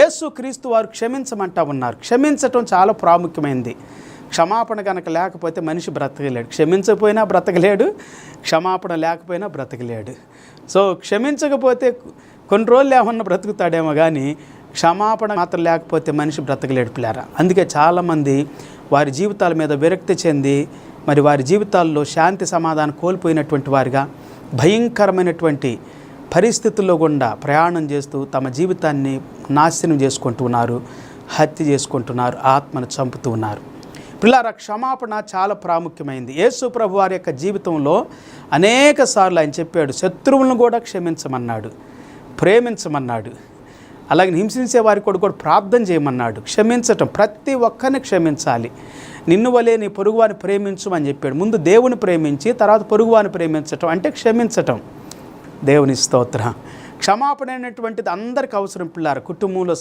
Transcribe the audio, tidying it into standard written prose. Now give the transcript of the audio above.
యేసుక్రీస్తు వారు క్షమించమంటా ఉన్నారు. క్షమించటం చాలా ప్రాముఖ్యమైనది. క్షమాపణ కనుక లేకపోతే మనిషి బ్రతకలేడు. క్షమించకపోయినా బ్రతకలేడు, క్షమాపణ లేకపోయినా బ్రతకలేడు. సో క్షమించకపోతే కొన్ని రోజులు ఏమన్నా బ్రతుకుతాడేమో కానీ క్షమాపణ మాత్రం లేకపోతే మనిషి బ్రతకలేడు పిల్లారా. అందుకే చాలామంది వారి జీవితాల మీద విరక్తి చెంది మరి వారి జీవితాల్లో శాంతి సమాధానం కోల్పోయినటువంటి వారిగా భయంకరమైనటువంటి పరిస్థితుల్లో గుండా ప్రయాణం చేస్తూ తమ జీవితాన్ని నాశనం చేసుకుంటున్నారు, హత్య చేసుకుంటున్నారు, ఆత్మను చంపుతూ ఉన్నారు. పిల్లారా, క్షమాపణ చాలా ప్రాముఖ్యమైంది. యేసు ప్రభు వారి యొక్క జీవితంలో అనేక సార్లు ఆయన చెప్పాడు, శత్రువులను కూడా క్షమించమన్నాడు, ప్రేమించమన్నాడు, అలాగే హింసించే వారికి కూడా ప్రార్థన చేయమన్నాడు. క్షమించటం, ప్రతి ఒక్కరిని క్షమించాలి. నిన్ను వలే నీ పొరుగువాని ప్రేమించు అని చెప్పాడు. ముందు దేవుని ప్రేమించి తర్వాత పొరుగువాని ప్రేమించటం అంటే క్షమించటం. దేవుని స్తోత్రం. క్షమాపణ అనేటువంటిది అందరికీ అవసరం పిల్లారా. కుటుంబంలో